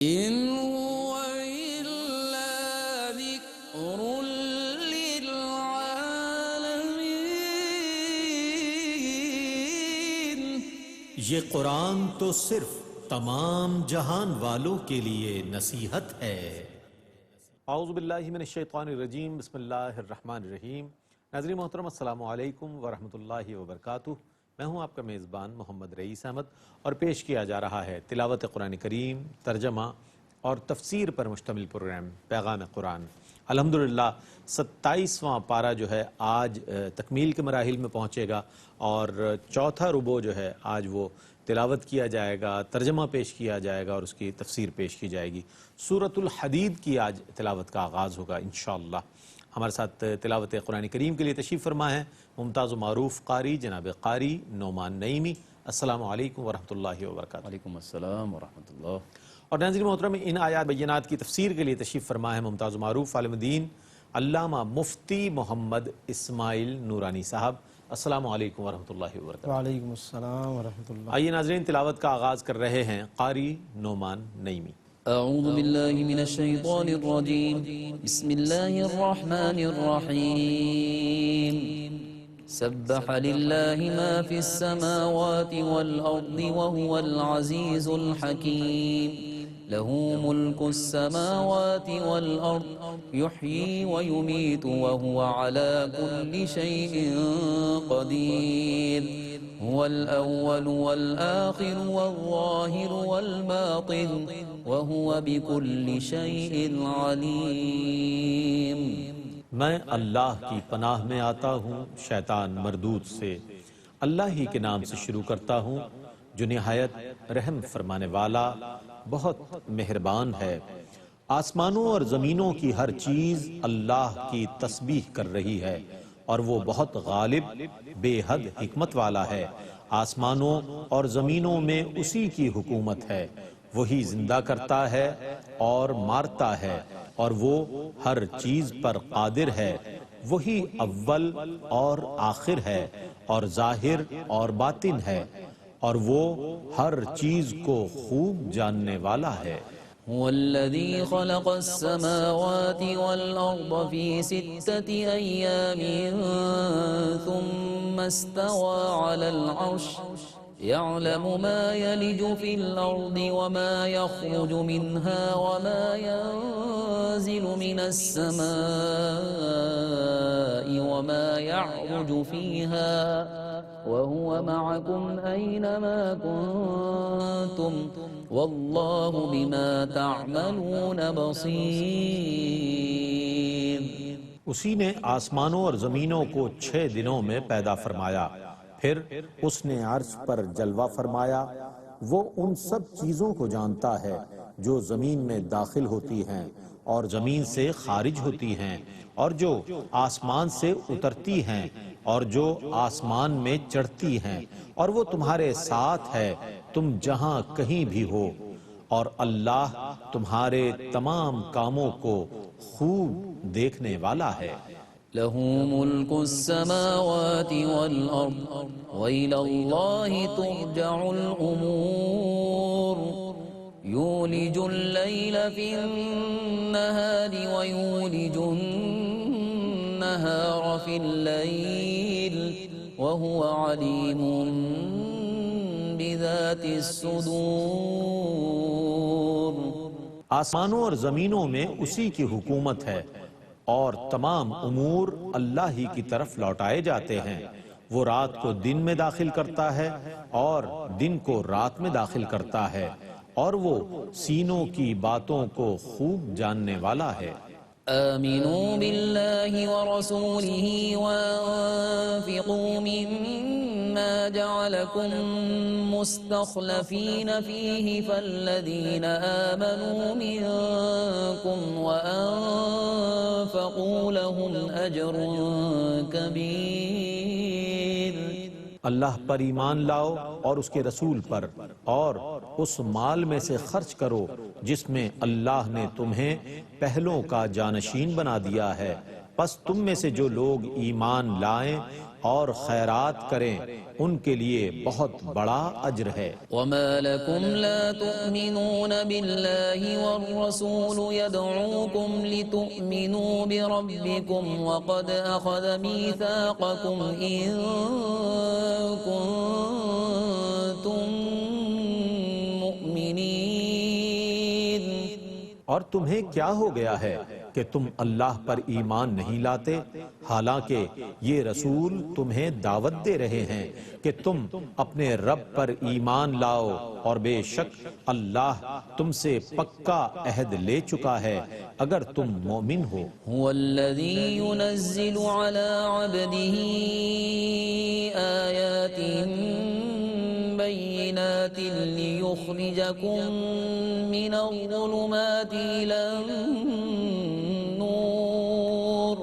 إن هو إلا ذكر للعالمين. یہ قرآن تو صرف تمام جہان والوں کے لیے نصیحت ہے۔ اعوذ باللہ من الشیطان الرجیم، بسم اللہ الرحمن الرحیم۔ ناظرین محترم، السلام علیکم ورحمۃ اللہ وبرکاتہ۔ میں ہوں آپ کا میزبان محمد رئیس احمد، اور پیش کیا جا رہا ہے تلاوت قرآن کریم، ترجمہ اور تفسیر پر مشتمل پروگرام پیغام قرآن۔ الحمدللہ 27واں پارہ جو ہے آج تکمیل کے مراحل میں پہنچے گا، اور چوتھا ربع جو ہے آج وہ تلاوت کیا جائے گا، ترجمہ پیش کیا جائے گا اور اس کی تفسیر پیش کی جائے گی۔ سورۃ الحدید کی آج تلاوت کا آغاز ہوگا انشاءاللہ۔ ہمارے ساتھ تلاوت قرآن کریم کے لیے تشریف فرما ہے ممتاز و معروف قاری جناب قاری نعمان نعیمی۔ السلام علیکم ورحمۃ اللہ وبرکاتہ۔ وعلیکم السلام ورحمۃ اللہ۔ اور ناظرین محترم، ان آیات بینات کی تفسیر کے لیے تشریف فرما ہے ممتاز و معروف عالم دین علامہ مفتی محمد اسماعیل نورانی صاحب۔ السلام علیکم ورحمۃ اللہ وبرکاتہ۔ وعلیکم السلام ورحمۃ اللہ۔ آئیے ناظرین، تلاوت کا آغاز کر رہے ہیں قاری نعمان نعیمی۔ اعوذ باللہ من الشیطان الرجیم، بسم اللہ الرحمن الرحیم۔ سبح للہ ما فی السماوات والارض وهو العزیز الحکیم۔ له ملک السماوات والارض یحیی ویمیت وهو على كل شیء قدیر۔ هو الأول والآخر والظاهر والباطن وهو بكل شيء عليم۔ میں اللہ کی پناہ میں آتا ہوں شیطان مردود سے۔ اللہ ہی کے نام سے شروع کرتا ہوں جو نہایت رحم فرمانے والا بہت مہربان ہے۔ آسمانوں اور زمینوں کی ہر چیز اللہ کی تسبیح کر رہی ہے، اور وہ بہت غالب بے حد حکمت والا ہے۔ آسمانوں اور زمینوں میں اسی کی حکومت ہے، وہی زندہ کرتا ہے اور مارتا ہے، اور وہ ہر چیز پر قادر ہے۔ وہی اول اور آخر ہے، اور ظاہر اور باطن ہے، اور وہ ہر چیز کو خوب جاننے والا ہے۔ هو الذي خلق السماوات والأرض في 6 أيام ثم استوى على العرش يعلم ما يلج في الأرض وما يخرج منها وما ينزل من السماء وما يعرج فيها وهو معكم أينما كنتم واللہ بما تعملون بصیر۔ اسی نے آسمانوں اور زمینوں کو 6 دنوں میں پیدا فرمایا، پھر اس نے عرش پر جلوہ فرمایا۔ وہ ان سب چیزوں کو جانتا ہے جو زمین میں داخل ہوتی ہیں اور زمین سے خارج ہوتی ہیں، اور جو آسمان سے اترتی ہیں اور جو آسمان میں چڑھتی ہیں، اور وہ تمہارے ساتھ ہے تم جہاں کہیں بھی ہو، اور اللہ تمہارے تمام کاموں کو خوب دیکھنے والا ہے۔ لہ ملک السماوات والارض وإلی اللہ ترجع الامور۔ یولج اللیل فی النہار ویولج النہار فی اللیل وہو علیم بذات الصدور۔ آسمانوں اور زمینوں میں اسی کی حکومت ہے، اور تمام امور اللہ ہی کی طرف لوٹائے جاتے ہیں۔ وہ رات کو دن میں داخل کرتا ہے اور دن کو رات میں داخل کرتا ہے، اور وہ سینوں کی باتوں کو خوب جاننے والا ہے۔ آمنوا باللہ ورسولہ وانفقوا مما جعلکم مستخلفین فیہ فالذین آمنوا منکم وانفقوا لهم اجر کبیر۔ اللہ پر ایمان لاؤ اور اس کے رسول پر، اور اس مال میں سے خرچ کرو جس میں اللہ نے تمہیں پہلوں کا جانشین بنا دیا ہے۔ پس تم میں سے جو لوگ ایمان لائیں اور خیرات کریں ان کے لیے بہت بڑا اجر ہے۔ وما لكم لا تؤمنون بالله والرسول يدعوكم لتؤمنوا بربكم وقد أخذ ميثاقكم إن كنتم مؤمنين۔ اور تمہیں کیا ہو گیا ہے کہ تم اللہ پر ایمان نہیں لاتے، حالانکہ یہ رسول تمہیں دعوت دے رہے ہیں کہ تم اپنے رب پر ایمان لاؤ، اور بے شک اللہ تم سے پکا عہد لے چکا ہے اگر تم مومن ہو۔ هو الذي ينزل على عبده آيات بينات ليخرجكم من الظلمات إلى النور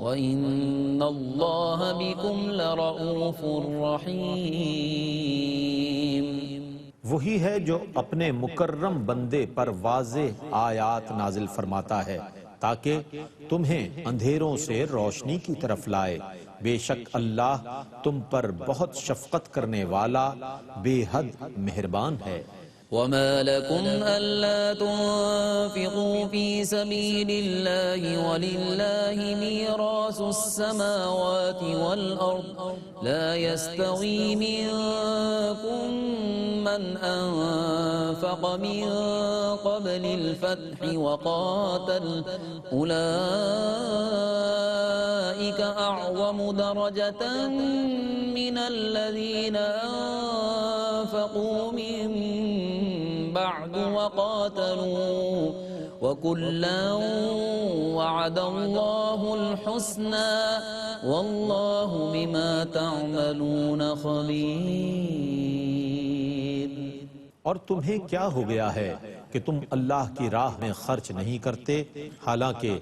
وإن الله بكم لرؤوف رحيم۔ وہی ہے جو اپنے مکرم بندے پر واضح آیات نازل فرماتا ہے تاکہ تمہیں اندھیروں سے روشنی کی طرف لائے، بے شک اللہ تم پر بہت شفقت کرنے والا بے حد مہربان ہے۔ وما لكم ألا تنفقوا في سبيل الله ولله ميراث السماوات والأرض لا يستوي منكم من أنفق من قبل الفتح وقاتل أولئك أعظم درجة من الذين أنفقوا من بعد وقاتلوا وكلا وعد الله الحسنى والله بما تعملون خبير۔ اور تمہیں کیا ہو گیا ہے کہ تم اللہ کی راہ میں خرچ نہیں کرتے، حالانکہ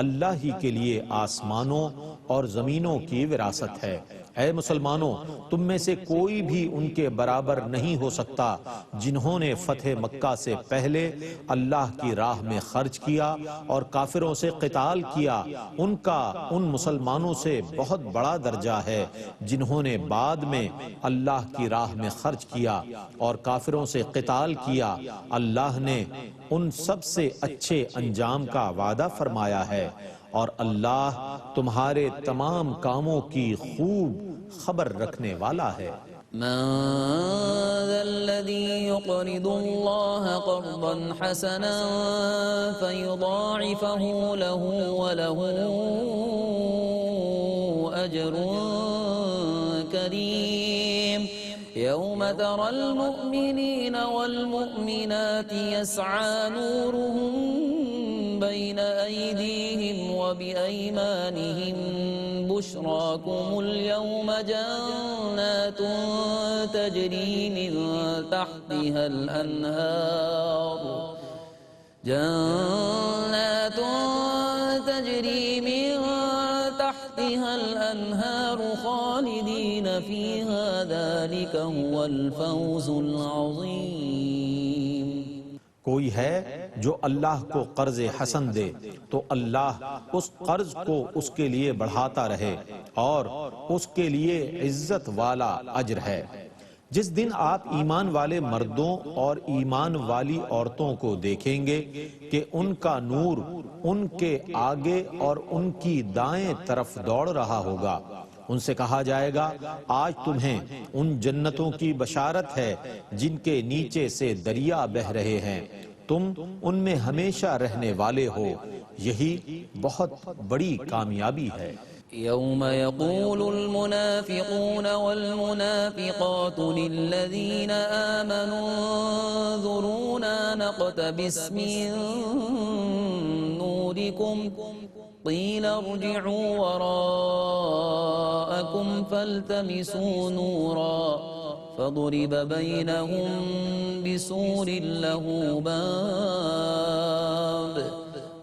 اللہ ہی کے لیے آسمانوں اور زمینوں کی وراثت ہے۔ اے مسلمانوں، تم میں سے کوئی بھی ان کے برابر نہیں ہو سکتا جنہوں نے فتح مکہ سے پہلے اللہ کی راہ میں خرچ کیا اور کافروں سے قتال کیا۔ ان کا ان مسلمانوں سے بہت بڑا درجہ ہے جنہوں نے بعد میں اللہ کی راہ میں خرچ کیا اور کافروں سے قتال کیا۔ اللہ نے ان سب سے اچھے انجام کا وعدہ فرمایا ہے، اور اللہ تمہارے تمام کاموں کی خوب خبر رکھنے والا ہے۔ من ذا الذي يقرض الله قرضا حسنا فيضاعفه له وله أجر كريم۔ يوم ترى المؤمنين والمؤمنات يسعى نورهم بين أيديهم وبأيمانهم بشراكم اليوم جنات تجري من تحتها الأنهار خالدين فيها ذلك هو الفوز العظيم۔ کوئی ہے جو اللہ کو قرض حسن دے تو اللہ اس قرض کو اس کے لیے بڑھاتا رہے اور اس کے لیے عزت والا اجر ہے۔ جس دن آپ ایمان والے مردوں اور ایمان والی عورتوں کو دیکھیں گے کہ ان کا نور ان کے آگے اور ان کی دائیں طرف دوڑ رہا ہوگا، ان سے کہا جائے گا آج تمہیں ان جنتوں کی بشارت ہے جن کے نیچے سے دریا بہہ رہے ہیں، تم ان میں ہمیشہ رہنے والے ہو، یہی بہت بڑی کامیابی ہے۔ يوم يقول المنافقون والمنافقات للذين آمنوا انظرونا نقتبس من نوركم قيل ارجعوا وراءكم فالتمسوا نورا فضرب بينهم بسور له باب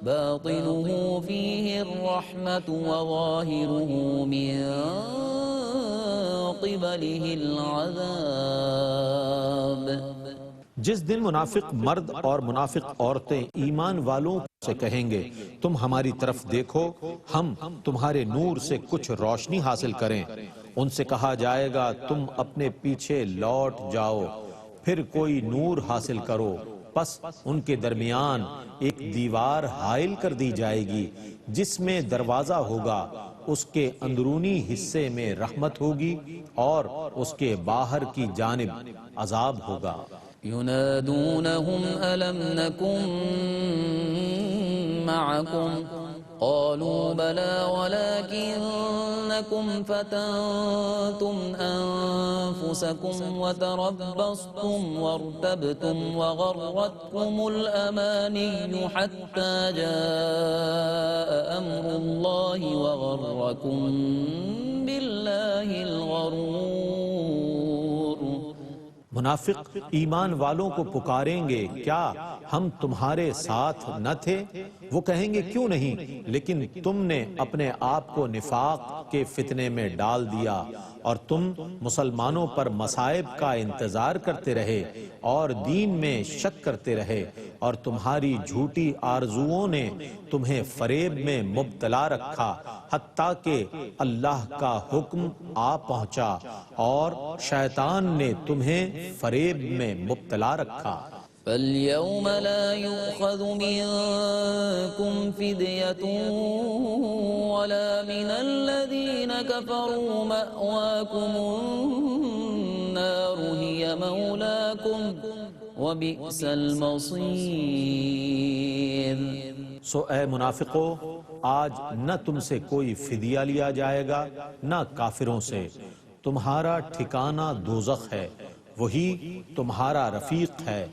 باطنه فيه الرحمة وظاهره من قبله العذاب۔ جس دن منافق مرد اور منافق عورتیں ایمان والوں سے کہیں گے تم ہماری طرف دیکھو، ہم تمہارے نور سے کچھ روشنی حاصل کریں، ان سے کہا جائے گا تم اپنے پیچھے لوٹ جاؤ، پھر کوئی نور حاصل کرو، پس ان کے درمیان ایک دیوار حائل کر دی جائے گی جس میں دروازہ ہوگا، اس کے اندرونی حصے میں رحمت ہوگی اور اس کے باہر کی جانب عذاب ہوگا۔ ينادونهم ألم نكن معكم قالوا بلى ولكنكم فتنتم أنفسكم وتربصتم وارتبتم وغرتكم الأماني حتى جاء أمر الله وغركم بالله الغرور۔ منافق ایمان والوں کو پکاریں گے کیا ہم تمہارے ساتھ نہ تھے؟ وہ کہیں گے کیوں نہیں، لیکن تم نے اپنے آپ کو نفاق کے فتنے میں ڈال دیا اور تم مسلمانوں پر مصائب کا انتظار کرتے رہے اور دین میں شک کرتے رہے، اور تمہاری جھوٹی آرزوؤں نے تمہیں فریب میں مبتلا رکھا حتیٰ کہ اللہ کا حکم آ پہنچا اور شیطان نے تمہیں فریب میں مبتلا رکھا۔ فَالْيَوْمَ لَا يُؤْخَذُ مِنكُمْ فِدْيَةٌ وَلَا مِنَ الَّذِينَ كَفَرُوا مَأْوَاكُمُ النَّارُ هِيَ مَوْلَاكُمْ وَبِئْسَ الْمَصِيرُ۔ سو اے منافقو، آج نہ تم سے کوئی فدیہ لیا جائے گا نہ کافروں سے، تمہارا ٹھکانہ دوزخ ہے، وہی تمہارا رفیق ہے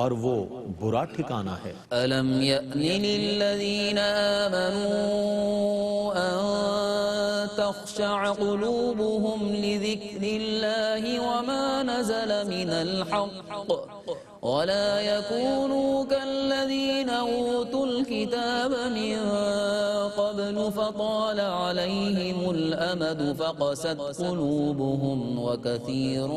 اور وہ برا ٹھکانہ ہے۔ أَلَمْ يَأْنِ لِلَّذِينَ آمَنُوا أَن تَخْشَعَ قُلُوبُهُمْ لِذِكْرِ اللَّهِ وَمَا نَزَلَ مِنَ الْحَقِّ وَلَا يَكُونُوا كَالَّذِينَ أُوتُوا الْكِتَابَ مِن قَبْلُ فَطَالَ عَلَيْهِمُ الْأَمَدُ فَقَسَتْ قُلُوبُهُمْ وَكَثِيرٌ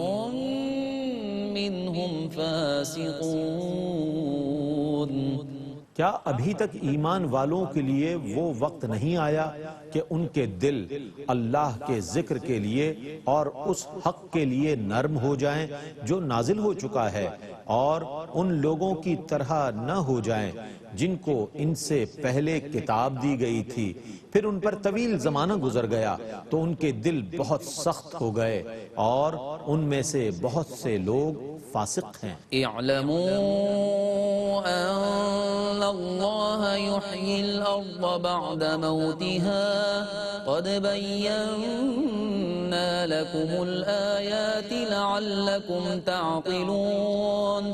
منہم فاسقون۔ کیا ابھی تک ایمان والوں کے لیے وہ وقت نہیں آیا کہ ان کے دل اللہ کے ذکر کے لیے اور اس حق کے لیے نرم ہو جائیں جو نازل ہو چکا ہے، اور ان لوگوں کی طرح نہ ہو جائیں جن کو ان سے پہلے کتاب دی گئی تھی، پھر ان پر طویل زمانہ گزر گیا تو ان کے دل بہت سخت ہو گئے، اور ان میں سے بہت سے لوگ فاسق ہیں۔ اعلموا ان اللہ یحیی الارض بعد موتها قد بینا لکم الآیات لعلکم تعقلون۔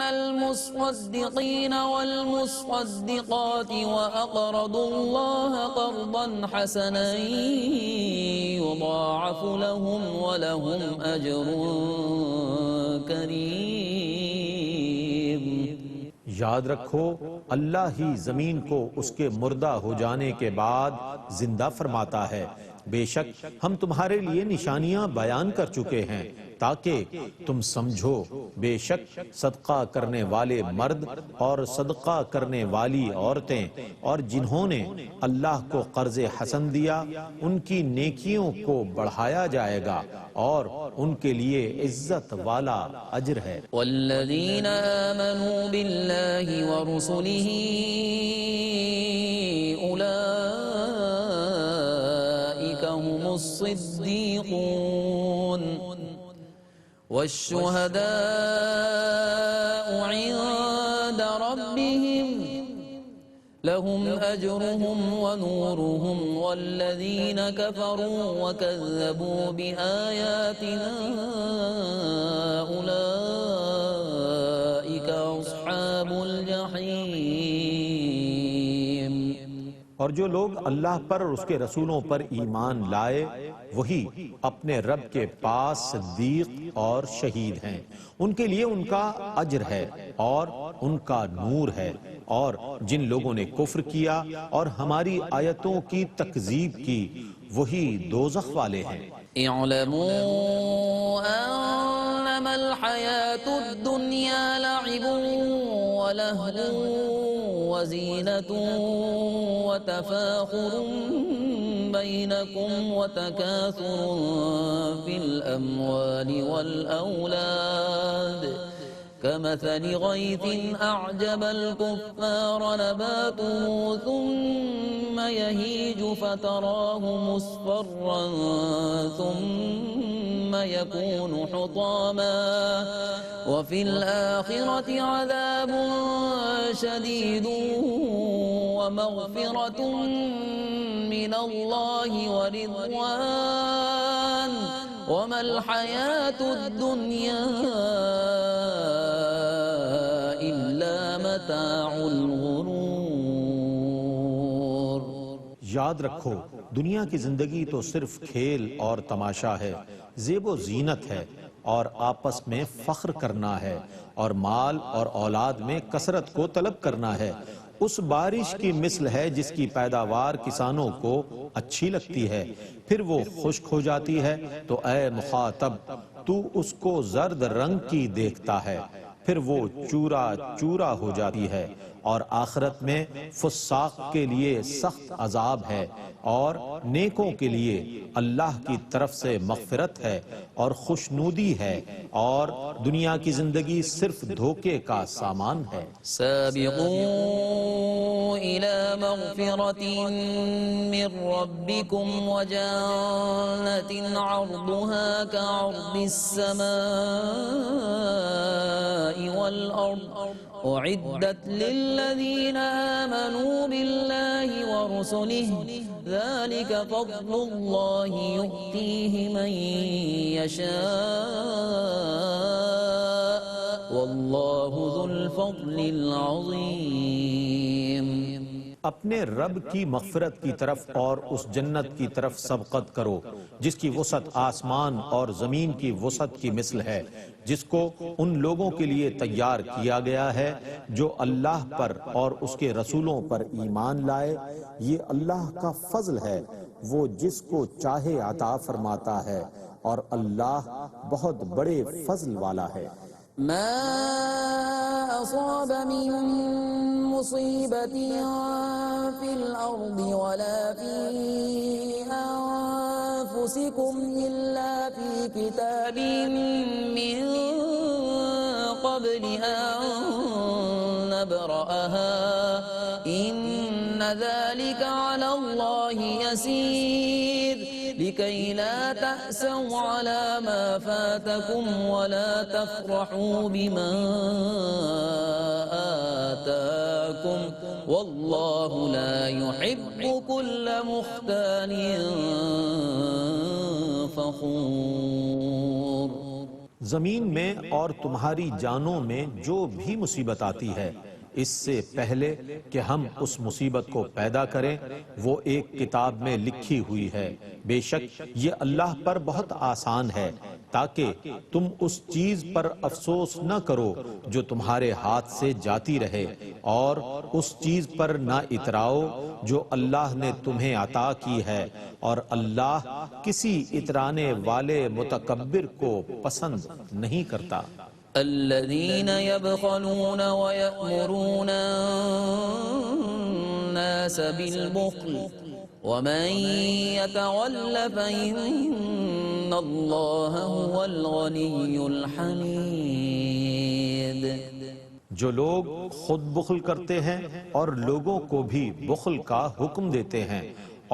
المصدقين والمصدقات وأقرضوا الله قرضا حسنا يضاعف لهم ولهم أجر كريم۔ یاد رکھو اللہ ہی زمین کو اس کے مردہ ہو جانے کے بعد زندہ فرماتا ہے، بے شک ہم تمہارے لیے نشانیاں بیان کر چکے ہیں تاکہ تم سمجھو، بے شک صدقہ کرنے والے مرد اور صدقہ کرنے والی عورتیں اور جنہوں نے اللہ کو قرض حسن دیا ان کی نیکیوں کو بڑھایا جائے گا اور ان کے لیے عزت والا اجر ہے۔ والذین آمنوا باللہ ورسلہ اولئک هم الصدیقون والشهداء عند ربهم لهم أجرهم ونورهم والذين كفروا وكذبوا بآياتنا أولئك أصحاب الجحيم۔ اور جو لوگ اللہ پر اور اس کے رسولوں پر ایمان لائے وہی اپنے رب کے پاس صدیق اور شہید ہیں، ان کے لیے ان کا اجر ہے اور ان کا نور ہے، اور جن لوگوں نے کفر کیا اور ہماری آیتوں کی تکذیب کی وہی دوزخ والے ہیں۔ اعلموا انما الحیاة الدنیا لعب ولهو وزينة وتفاخر بينكم وتكاثر في الأموال والأولاد كمثل غيث أعجب الكفار نباته ثم يهيج فتراه مصفرا ثم يكون حطاما وفي الآخرة عذاب شديد ومغفرة من الله ورضوان وما الحياة الدنيا إلا متاع الغرور۔ یاد رکھو دنیا کی زندگی تو صرف کھیل اور تماشا ہے، زیب و زینت ہے اور آپس میں فخر کرنا ہے اور مال اور اولاد میں کثرت کو طلب کرنا ہے۔ اس بارش کی مثل ہے جس کی پیداوار کسانوں کو اچھی لگتی ہے، پھر وہ خشک ہو جاتی ہے تو اے مخاطب تو اس کو زرد رنگ کی دیکھتا ہے، پھر وہ چورا چورا ہو جاتی ہے، اور آخرت میں فساق کے لیے سخت عذاب ہے، اور نیکوں کے لیے اللہ کی طرف سے مغفرت ہے اور خوشنودی ہے، اور دنیا کی زندگی صرف دھوکے کا سامان ہے۔ سابقوا إلى مغفرة من ربكم وجنة عرضها كعرض السماء والأرض أعدت للذين آمنوا بالله ورسله ذلك فضل الله يؤتيه من يشاء والله ذو الفضل العظيم۔ اپنے رب کی مغفرت کی طرف اور اس جنت کی طرف سبقت کرو جس کی وسعت آسمان اور زمین کی وسعت کی مثل ہے، جس کو ان لوگوں کے لیے تیار کیا گیا ہے جو اللہ پر اور اس کے رسولوں پر ایمان لائے۔ یہ اللہ کا فضل ہے، وہ جس کو چاہے عطا فرماتا ہے، اور اللہ بہت بڑے فضل والا ہے۔ ما أصاب من مصيبة في الأرض ولا في أنفسكم إلا في كتاب من قبل أن نبرأها إن ذلك على الله يسير لكي لا تأسوا على ما فاتكم ولا تفرحوا بما آتاكم والله لا يحب كل مختال فخور۔ زمین میں اور تمہاری جانوں میں جو بھی مصیبت آتی ہے اس سے پہلے کہ ہم اس مصیبت کو پیدا کریں وہ ایک کتاب میں لکھی ہوئی ہے، بے شک یہ اللہ پر بہت آسان ہے، تاکہ تم اس چیز پر افسوس نہ کرو جو تمہارے ہاتھ سے جاتی رہے، اور اس چیز پر نہ اتراؤ جو اللہ نے تمہیں عطا کی ہے، اور اللہ کسی اترانے والے متکبر کو پسند نہیں کرتا۔ الذين يبخلون ويأمرون الناس بالبخل ومن يتول فإن الله هو الغني الحميد۔ جو لوگ خود بخل کرتے ہیں اور لوگوں کو بھی بخل کا حکم دیتے ہیں،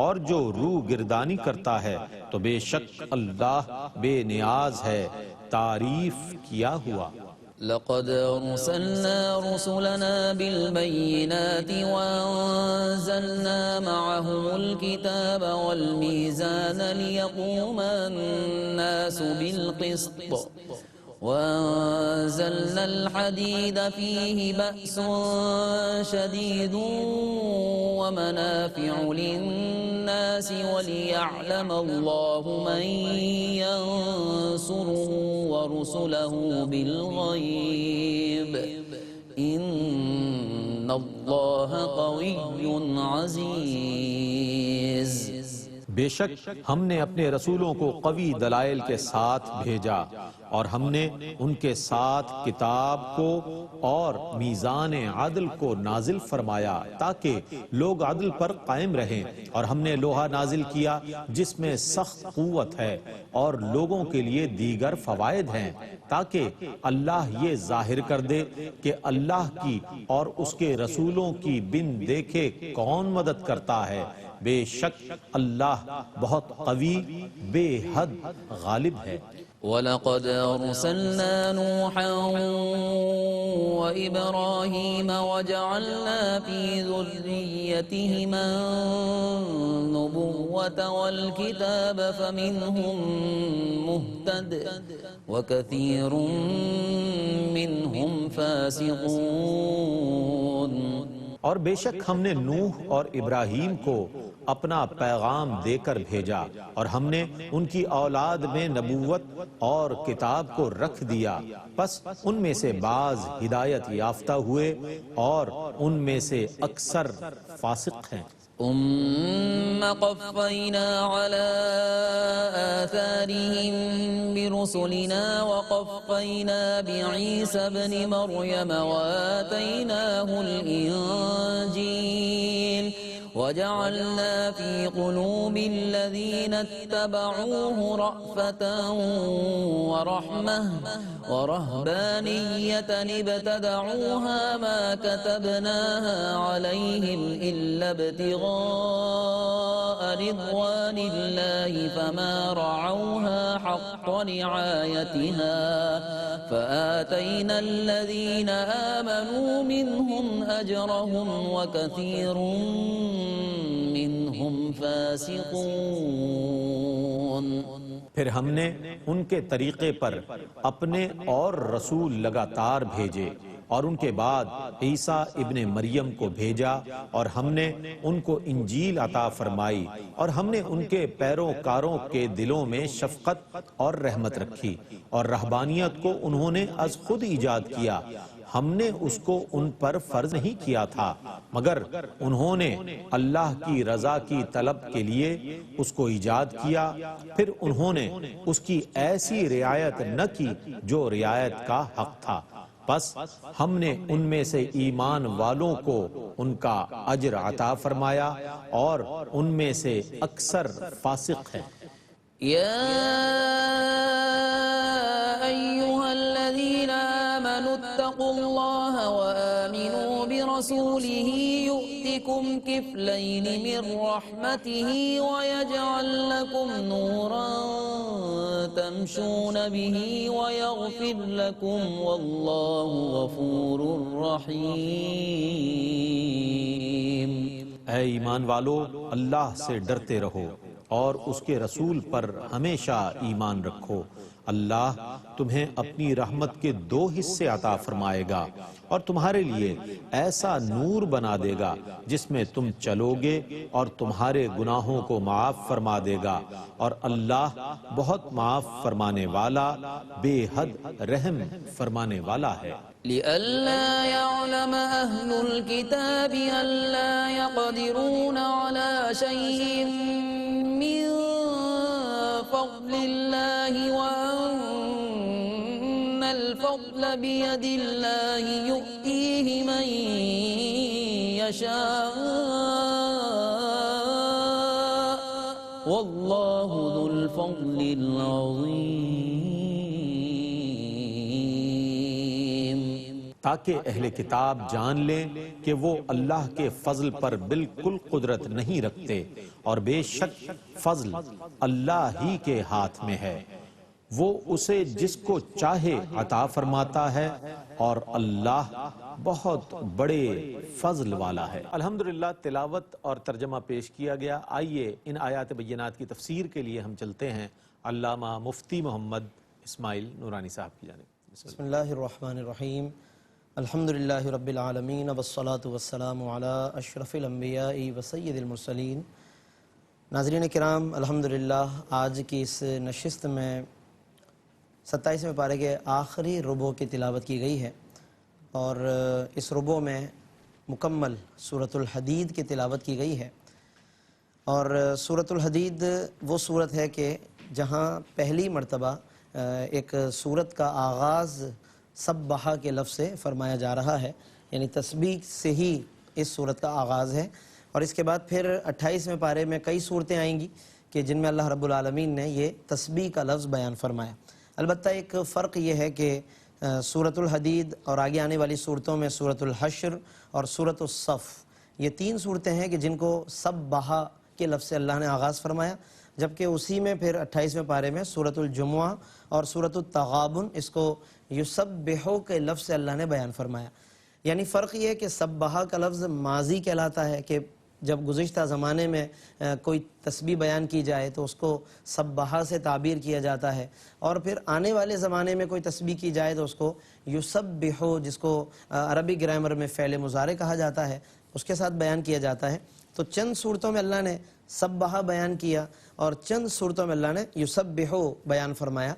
اور جو روح گردانی کرتا ہے تو بے شک اللہ بے نیاز ہے، تعریف کیا ہوا۔ لقد أرسلنا رسلنا بالبينات وأنزلنا معهم الكتاب والميزان ليقوم الناس بالقسط وأنزلنا الحديد فيه بأس شديد ومنافع للناس وليعلم الله من ينصره ورسله بالغيب إن الله قوي عزيز۔ بے شک ہم نے اپنے رسولوں کو قوی دلائل کے ساتھ بھیجا اور ہم نے ان کے ساتھ کتاب کو اور میزان عدل کو نازل فرمایا تاکہ لوگ عدل پر قائم رہیں، اور ہم نے لوہا نازل کیا جس میں سخت قوت ہے اور لوگوں کے لیے دیگر فوائد ہیں، تاکہ اللہ یہ ظاہر کر دے کہ اللہ کی اور اس کے رسولوں کی بن دیکھے کون مدد کرتا ہے، بے شک اللہ بہت قوی بے حد غالب ہے۔ وَلَقَدْ أَرْسَلْنَا نُوحًا وَإِبْرَاهِيمَ وَجَعَلْنَا فِي ذُرِّيَّتِهِمَا النُّبُوَّةَ وَالْكِتَابَ فَمِنْهُمْ مُهْتَدٍ وَكَثِيرٌ مِّنْهُمْ فَاسِقُونَ۔ اور بے شک ہم نے نوح اور ابراہیم کو اپنا پیغام دے کر بھیجا، اور ہم نے ان کی اولاد میں نبوت اور کتاب کو رکھ دیا، پس ان میں سے بعض ہدایت یافتہ ہوئے اور ان میں سے اکثر فاسق ہیں۔ ثم قفينا على آثارهم برسلنا وقفينا بعيسى ابن مريم وآتيناه الإنجيل وجعلنا في قلوب الذين اتبعوه رأفة ورحمة ورهبانية ابتدعوها ما كتبناها عليهم إلا ابتغاء رضوان الله فما رعوها حق رعايتها فآتينا الذين آمنوا منهم أجرهم وكثير منهم فاسقون۔ پھر ہم نے ان کے طریقے پر اپنے اور رسول لگاتار بھیجے، اور ان کے بعد عیسیٰ ابن مریم کو بھیجا، اور ہم نے ان کو انجیل عطا فرمائی، اور ہم نے ان کے پیروکاروں کے دلوں میں شفقت اور رحمت رکھی، اور رہبانیت کو انہوں نے از خود ایجاد کیا، ہم نے اس کو ان پر فرض نہیں کیا تھا، مگر انہوں نے اللہ کی رضا کی طلب کے لیے اس کو ایجاد کیا، پھر انہوں نے اس کی ایسی رعایت نہ کی جو رعایت کا حق تھا، پس ہم نے ان میں سے ایمان والوں کو ان کا اجر عطا فرمایا، اور ان میں سے اکثر فاسق ہیں۔ يا أيها الذين آمنوا اتقوا الله وآمنوا برسوله يؤتكم كفلين من رحمته ويجعل لكم نورا تمشون به ويغفر لكم والله غفور رحيم۔ اے ایمان والو، اللہ سے ڈرتے رہو اور اس کے رسول پر ہمیشہ ایمان رکھو، اللہ تمہیں اپنی رحمت کے 2 حصے عطا فرمائے گا، اور تمہارے لیے ایسا نور بنا دے گا جس میں تم چلو گے، اور تمہارے گناہوں کو معاف فرما دے گا، اور اللہ بہت معاف فرمانے والا بے حد رحم فرمانے والا ہے۔ لئلا يعلم أهل الكتاب ألا يقدرون على شيء من فضل الله وأن الفضل بيد الله يؤتيه من يشاء والله ذو الفضل العظيم۔ تاکہ اہل کتاب جان لیں کہ وہ اللہ کے فضل پر بالکل قدرت نہیں رکھتے، اور بے شک فضل اللہ ہی کے ہاتھ میں ہے، وہ اسے جس کو چاہے عطا فرماتا ہے، اور اللہ بہت بڑے فضل والا ہے۔ الحمدللہ تلاوت اور ترجمہ پیش کیا گیا۔ آئیے ان آیات بینات کی تفسیر کے لیے ہم چلتے ہیں علامہ مفتی محمد اسماعیل نورانی صاحب کی جانب۔ بسم اللہ الرحمن الرحیم، الحمدللہ رب العالمین والصلاة والسلام علی اشرف الانبیاء وسید المرسلین۔ ناظرین کرام، الحمدللہ آج کی اس نشست میں 27ویں پارے کے آخری ربع کی تلاوت کی گئی ہے، اور اس ربع میں مکمل سورۃ الحدید کی تلاوت کی گئی ہے، اور سورۃ الحدید وہ سورت ہے کہ جہاں پہلی مرتبہ ایک سورت کا آغاز سبحہ کے لفظ سے فرمایا جا رہا ہے، یعنی تسبیح سے ہی اس سورت کا آغاز ہے، اور اس کے بعد پھر 28ویں پارے میں کئی صورتیں آئیں گی کہ جن میں اللہ رب العالمین نے یہ تسبیح کا لفظ بیان فرمایا۔ البتہ ایک فرق یہ ہے کہ سورۃ الحدید اور آگے آنے والی صورتوں میں سورۃ الحشر اور سورۃ الصف، یہ تین صورتیں ہیں کہ جن کو سبحہ کے لفظ سے اللہ نے آغاز فرمایا، جبکہ اسی میں پھر 28ویں پارے میں سورۃ الجمعہ اور سورۃ التغابن اس کو یسبحو کے لفظ سے اللہ نے بیان فرمایا۔ یعنی فرق یہ ہے کہ سبحہ کا لفظ ماضی کہلاتا ہے کہ جب گزشتہ زمانے میں کوئی تسبیح بیان کی جائے تو اس کو سبحہ سے تعبیر کیا جاتا ہے، اور پھر آنے والے زمانے میں کوئی تسبیح کی جائے تو اس کو یسبحو، جس کو عربی گرامر میں فعل مضارع کہا جاتا ہے، اس کے ساتھ بیان کیا جاتا ہے۔ تو چند صورتوں میں اللہ نے سبحہ بیان کیا اور چند صورتوں میں اللہ نے یسبحو بیان فرمایا،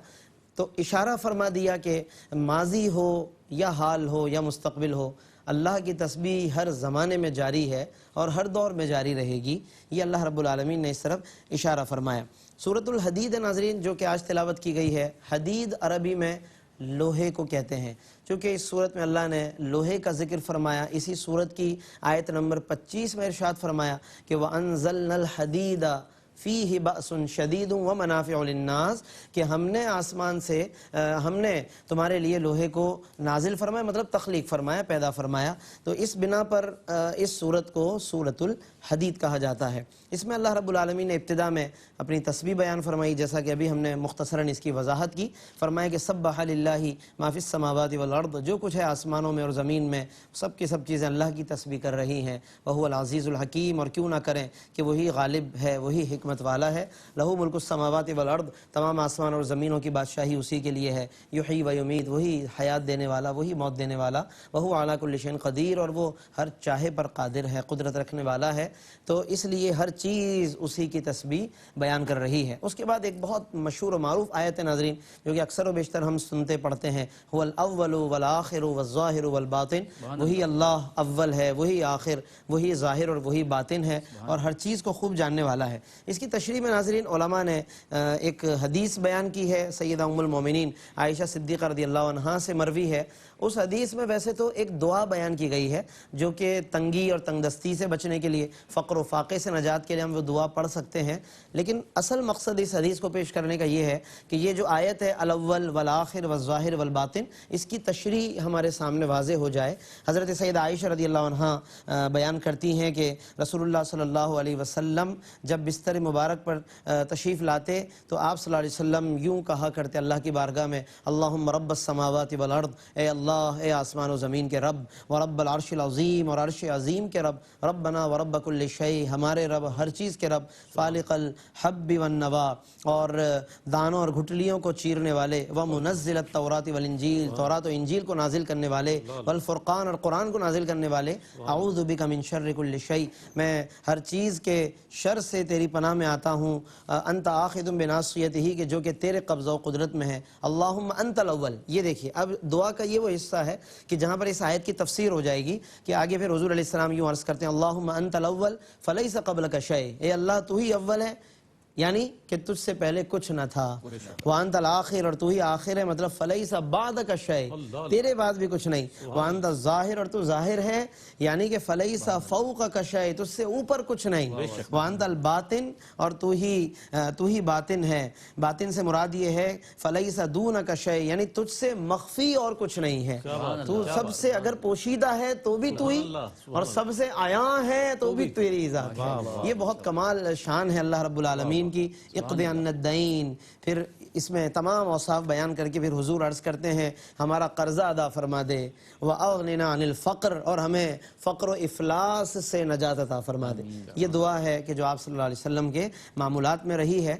تو اشارہ فرما دیا کہ ماضی ہو یا حال ہو یا مستقبل ہو، اللہ کی تسبیح ہر زمانے میں جاری ہے اور ہر دور میں جاری رہے گی، یہ اللہ رب العالمین نے اس طرف اشارہ فرمایا۔ سورۃ الحدید ناظرین جو کہ آج تلاوت کی گئی ہے، حدید عربی میں لوہے کو کہتے ہیں، چونکہ اس صورت میں اللہ نے لوہے کا ذکر فرمایا۔ اسی صورت کی آیت نمبر 25 میں ارشاد فرمایا کہ وَأَنزَلْنَا الْحَدِيدَ فِيهِ بَأْسٌ شَدِيدٌ وَمَنَافِعُ لِلنَّاسِ، کہ ہم نے آسمان سے ہم نے تمہارے لیے لوہے کو نازل فرمایا، مطلب تخلیق فرمایا، پیدا فرمایا، تو اس بنا پر اس صورت کو سورۃ الحدید کہا جاتا ہے۔ اس میں اللہ رب العالمین نے ابتدا میں اپنی تسبیح بیان فرمائی، جیسا کہ ابھی ہم نے مختصراً اس کی وضاحت کی، فرمایا کہ سبح للہ ما فی السماوات والارض، جو کچھ ہے آسمانوں میں اور زمین میں سب کی سب چیزیں اللہ کی تسبیح کر رہی ہیں، وہو العزیز الحکیم، اور کیوں نہ کریں کہ وہی غالب ہے، وہی حکمت والا ہے، لہو ملک السماوات والارض، تمام آسمان اور زمینوں کی بادشاہی اسی کے لیے ہے، یحیی و یمیت، وہی حیات دینے والا، وہی موت دینے والا، وہو علی کل شیء قدیر، اور وہ ہر چاہے پر قادر ہے، قدرت رکھنے والا ہے، تو اس لیے ہر چیز اسی کی تسبیح بیان کر رہی ہے۔ اس کے بعد ایک بہت مشہور و معروف آیت ناظرین جو کہ اکثر و بیشتر ہم سنتے پڑھتے ہیں، هو الاول والآخر والظاہر والباطن، وہی اللہ اول ہے، وہی آخر، وہی ظاہر اور وہی باطن ہے، اور ہر چیز کو خوب جاننے والا ہے۔ اس کی تشریح میں ناظرین علماء نے ایک حدیث بیان کی ہے، سیدہ ام المومنین عائشہ صدیقہ رضی اللہ عنہا سے مروی ہے۔ اس حدیث میں ویسے تو ایک دعا بیان کی گئی ہے جو کہ تنگی اور تنگ دستی سے بچنے کے لیے، فقر و فاقے سے نجات کے لیے ہم وہ دعا پڑھ سکتے ہیں، لیکن اصل مقصد اس حدیث کو پیش کرنے کا یہ ہے کہ یہ جو آیت ہے الاول والآخر والظاہر والباطن، اس کی تشریح ہمارے سامنے واضح ہو جائے۔ حضرت سیدہ عائشہ رضی اللہ عنہا بیان کرتی ہیں کہ رسول اللہ صلی اللہ علیہ وسلم جب بستر مبارک پر تشریف لاتے تو آپ صلی اللہ علیہ وسلم یوں کہا کرتے اللہ کی بارگاہ میں، اللہم رب السماوات والارض، اے اللہ، اے آسمان و زمین کے رب، ورب العرش العظیم، اور عرش عظیم کے رب، ربنا ورب کل شیء، ہمارے رب ہر چیز کے رب، فالق الحب والنوا، اور دانوں اور گھٹلیوں کو چیرنے والے، ومنزل التوراۃ والانجیل، تورات و انجیل کو نازل کرنے والے، والفرقان، اور قرآن کو نازل کرنے والے، اعوذ بک من شر کل شیء، میں ہر چیز کے شر سے تیری پناہ میں آتا ہوں، انت آخذ بناصیتہ، کہ جو کہ تیرے قبضہ و قدرت میں ہے، اللہم انت الاول۔ یہ دیکھیے اب دعا کا یہ وہ حصہ ہے کہ جہاں پر اس آیت کی تفسیر ہو جائے گی کہ آگے پھر حضور علیہ السلام یوں عرض کرتے ہیں، اللہم انت الاول فلیس قبلک شیء، اے اللہ تو ہی اول ہے، یعنی کہ تجھ سے پہلے کچھ نہ تھا، وانت الآخر، اور تو ہی آخر ہے، مطلب فلیس بعدک شیء، تیرے بعد بھی کچھ نہیں، وانت الظاہر، اور تو ظاہر ہے، یعنی کہ فلیس فوقک شیء، تجھ سے اوپر کچھ نہیں، وانت الباطن، اور تو ہی باطن ہے، باطن سے مراد یہ ہے فلیس دونک شیء، یعنی تجھ سے مخفی اور کچھ نہیں ہے، تو سب سے اگر پوشیدہ ہے تو بھی تو ہی، اور سب سے عیاں ہے تو بھی تیری ذات ہے۔ یہ بہت کمال شان ہے اللہ رب العالمین کی۔ اقض عنا الدین، پھر اس میں تمام اوصاف بیان کر کے پھر حضور عرض کرتے ہیں ہمارا قرضہ ادا فرما دے، واغننا عن الفقر، اور ہمیں فقر و افلاس سے نجات عطا فرما دے۔ یہ دعا ہے کہ جو آپ صلی اللہ علیہ وسلم کے معمولات میں رہی ہے،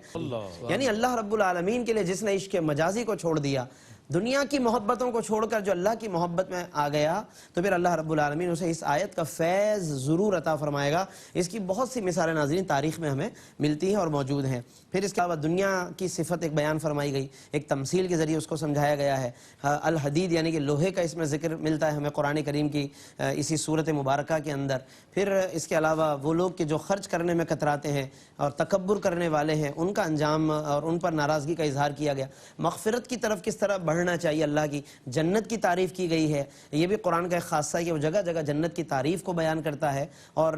یعنی اللہ رب العالمین کے لیے جس نے عشق مجازی کو چھوڑ دیا دنیا کی محبتوں کو چھوڑ کر جو اللہ کی محبت میں آ گیا تو پھر اللہ رب العالمین اسے اس آیت کا فیض ضرور عطا فرمائے گا۔ اس کی بہت سی مثالیں ناظرین تاریخ میں ہمیں ملتی ہیں اور موجود ہیں۔ پھر اس کے علاوہ دنیا کی صفت ایک بیان فرمائی گئی، ایک تمثیل کے ذریعے اس کو سمجھایا گیا ہے۔ الحدید یعنی کہ لوہے کا اس میں ذکر ملتا ہے ہمیں قرآن کریم کی اسی صورت مبارکہ کے اندر۔ پھر اس کے علاوہ وہ لوگ کہ جو خرچ کرنے میں کتراتے ہیں اور تکبر کرنے والے ہیں، ان کا انجام اور ان پر ناراضگی کا اظہار کیا گیا۔ مغفرت کی طرف کس طرح بڑھنا چاہیے اللہ کی، جنت کی تعریف کی گئی ہے۔ یہ بھی قرآن کا ایک خاصہ ہے کہ وہ جگہ جگہ جنت کی تعریف کو بیان کرتا ہے، اور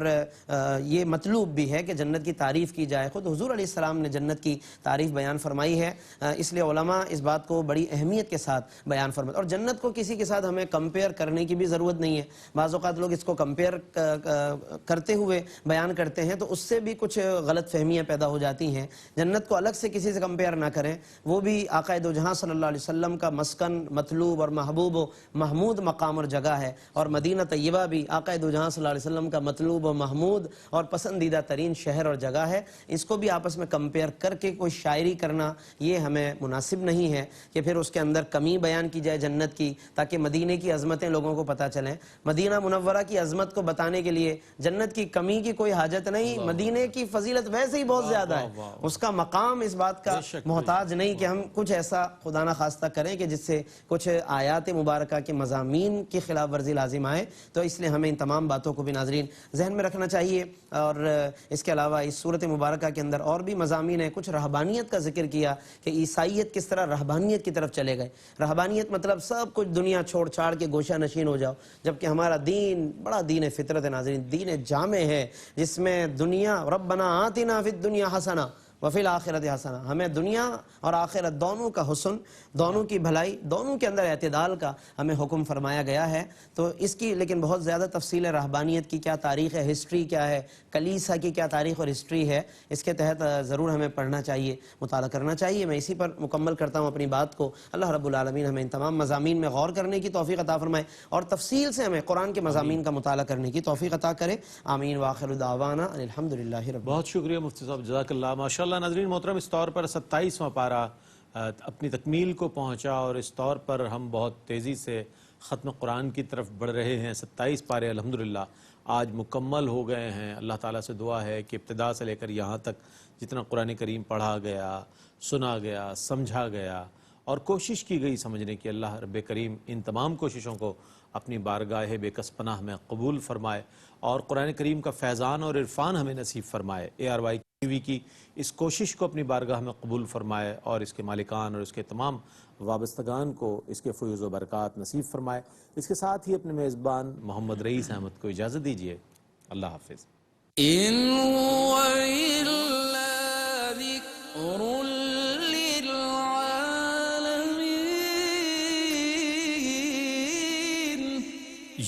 یہ مطلوب بھی ہے کہ جنت کی تعریف کی جائے۔ خود حضور علیہ السلام نے جنت کی تعریف بیان فرمائی ہے، اس لیے علماء اس بات کو بڑی اہمیت کے ساتھ بیان فرماتے ہیں۔ اور جنت کو کسی کے ساتھ ہمیں کمپیئر کرنے کی بھی ضرورت نہیں ہے۔ بعض اوقات لوگ اس کو کمپیئر کرتے ہوئے بیان کرتے ہیں تو اس سے بھی کچھ غلط فہمیاں پیدا ہو جاتی ہیں۔ جنت کو الگ سے کسی سے کمپیئر نہ کریں، وہ بھی آقا دو جہاں صلی اللہ علیہ وسلم کا مسکن، مطلوب اور محبوب و محمود مقام اور جگہ ہے، اور مدینہ طیبہ بھی آقا دو جہاں صلی اللہ علیہ وسلم کا مطلوب و محمود اور پسندیدہ ترین شہر اور جگہ ہے۔ اس کو بھی آپس میں کمپیئر کر کے کوئی شاعری کرنا یہ ہمیں مناسب نہیں ہے کہ پھر اس کے اندر کمی بیان کی جائے جنت کی، تاکہ مدینے کی عظمتیں لوگوں کو پتہ چلیں۔ مدینہ منورہ کی عظمت کو بتانے کے لیے جنت کی کمی کی کوئی حاجت نہیں، مدینے کی فضیلت ویسے ہی بہت زیادہ ہے، اس کا مقام اس بات کا محتاج نہیں کہ ہم کچھ ایسا خدا نہ خواستہ کریں کہ جس سے کچھ آیات مبارکہ کے مضامین کی خلاف ورزی لازم آئے۔ تو اس لیے ہمیں ان تمام باتوں کو بھی ناظرین ذہن میں رکھنا چاہیے۔ اور اس کے علاوہ اس صورت مبارکہ کے اندر اور بھی مضامین ہیں۔ کچھ رہبانیت کا ذکر کیا کہ عیسائیت کس طرح رہبانیت کی طرف چلے گئے۔ رہبانیت مطلب سب کچھ دنیا چھوڑ چھاڑ کے گوشہ نشین ہو جاؤ، جبکہ ہمارا دین بڑا دین فطرت ہے ناظرین، دین جامع ہے، جس میں دنیا ربنا آتنا فی الدنیا حسنہ وفی الآخرت حسنہ، ہمیں دنیا اور آخرت دونوں کا حسن، دونوں کی بھلائی، دونوں کے اندر اعتدال کا ہمیں حکم فرمایا گیا ہے۔ تو اس کی لیکن بہت زیادہ تفصیل ہے، رہبانیت کی کیا تاریخ ہے، ہسٹری کیا ہے، کلیسا کی کیا تاریخ اور ہسٹری ہے، اس کے تحت ضرور ہمیں پڑھنا چاہیے، مطالعہ کرنا چاہیے۔ میں اسی پر مکمل کرتا ہوں اپنی بات کو۔ اللہ رب العالمین ہمیں ان تمام مضامین میں غور کرنے کی توفیق عطا فرمائے اور تفصیل سے ہمیں قرآن کے مضامین کا مطالعہ کرنے کی توفیق عطا کرے۔ آمین وآخر دعوانا الحمدللہ رب۔ بہت شکریہ مفتی صاحب، جزاک اللہ۔ ماشاءاللہ ناظرین محترم، اس طور پر 27واں پارہ اپنی تکمیل کو پہنچا، اور اس طور پر ہم بہت تیزی سے ختم قرآن کی طرف بڑھ رہے ہیں۔ 27 پارے الحمدللہ آج مکمل ہو گئے ہیں۔ اللہ تعالیٰ سے دعا ہے کہ ابتدا سے لے کر یہاں تک جتنا قرآن کریم پڑھا گیا، سنا گیا، سمجھا گیا اور کوشش کی گئی سمجھنے کی، اللہ رب کریم ان تمام کوششوں کو اپنی بارگاہ بے کس پناہ میں قبول فرمائے اور قرآن کریم کا فیضان اور عرفان ہمیں نصیب فرمائے۔ ARY ٹی وی کی اس کوشش کو اپنی بارگاہ میں قبول فرمائے اور اس کے مالکان اور اس کے تمام وابستگان کو اس کے فیوز و برکات نصیب فرمائے۔ اس کے ساتھ ہی اپنے میزبان محمد رئیس احمد کو اجازت دیجیے۔ اللہ حافظ۔ إن هو إلا ذكر للعالمين۔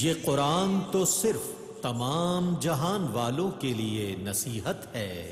یہ قرآن تو صرف تمام جہان والوں کے لیے نصیحت ہے۔